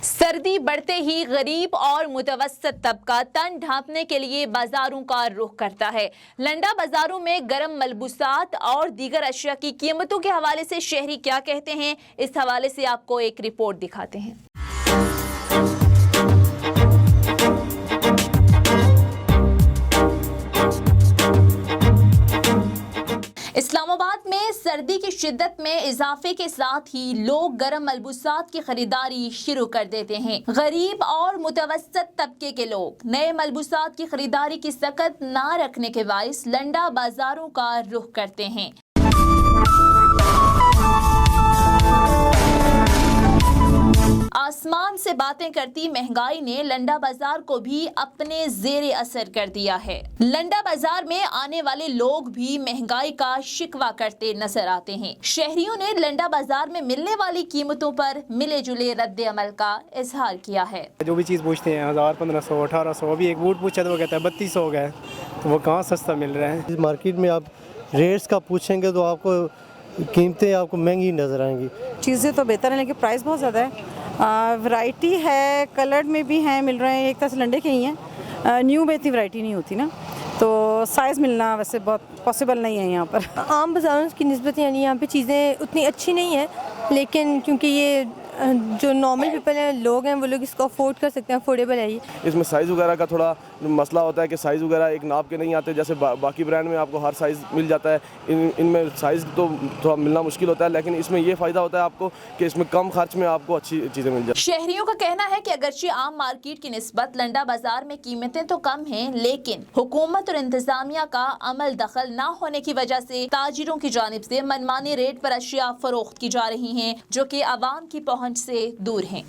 सर्दी बढ़ते ही गरीब और मुतवस्सित तबका तन ढांपने के लिए बाजारों का रुख करता है। लंडा बाजारों में गर्म मलबूसात और दीगर अशिया की कीमतों के हवाले से शहरी क्या कहते हैं, इस हवाले से आपको एक रिपोर्ट दिखाते हैं। इस्लामाबाद में सर्दी की शिद्दत में इजाफे के साथ ही लोग गर्म मलबूसात की खरीदारी शुरू कर देते हैं। गरीब और मुतवस्सित तबके के लोग नए मलबूसात की खरीदारी की सकत ना रखने के बाइस लंडा बाजारों का रुख करते हैं। आसमान से बातें करती महंगाई ने लंडा बाजार को भी अपने जेरे असर कर दिया है। लंडा बाजार में आने वाले लोग भी महंगाई का शिकवा करते नजर आते हैं। शहरियों ने लंडा बाजार में मिलने वाली कीमतों पर मिले जुले रद्द अमल का इजहार किया है। जो भी चीज़ पूछते हैं 1000, 1500, 1800, अभी एक बूट पूछा तो वो कहता है 3200 का है, तो वो कहाँ सस्ता मिल रहा है। इस मार्केट में आप रेट्स का पूछेंगे तो आपको कीमतें आपको महंगी नज़र आएंगी। चीज़ें तो बेहतर हैं लेकिन प्राइस बहुत ज़्यादा है। वैरायटी है, कलर में भी हैं, मिल रहे हैं, एक तरह से लंडे के ही हैं। न्यू में इतनी वैरायटी नहीं होती ना, तो साइज़ मिलना वैसे बहुत पॉसिबल नहीं है यहाँ पर। आम बाज़ारों की निस्बत यानी यहाँ पे चीज़ें उतनी अच्छी नहीं है, लेकिन क्योंकि ये जो नॉर्मल पीपल हैं, लोग हैं, वो लोग इसको अफोर्ड कर सकते हैं, अफोर्डेबल है ये। इसमें साइज़ वगैरह का थोड़ा मसला होता है कि साइज़ वगैरह एक नाप के नहीं आते, जैसे बाकी ब्रांड में आपको हर साइज़ मिल जाता है। इनमें साइज़ तो थोड़ा मिलना मुश्किल होता है, लेकिन इसमें ये फ़ायदा होता है आपको कि इसमें कम खर्च में आपको अच्छी चीज़ें मिल जाती हैं। शहरियों का कहना है कि अगरचे आम मार्केट की निस्बत लंडा बाजार में कीमतें तो कम हैं, लेकिन हुकूमत और इंतजामिया का अमल दखल न होने की वजह से ताजिरों की जानिब से मनमानी रेट पर अशिया फरोख्त की जा रही हैं, जो कि आवाम की पहुंच से दूर हैं।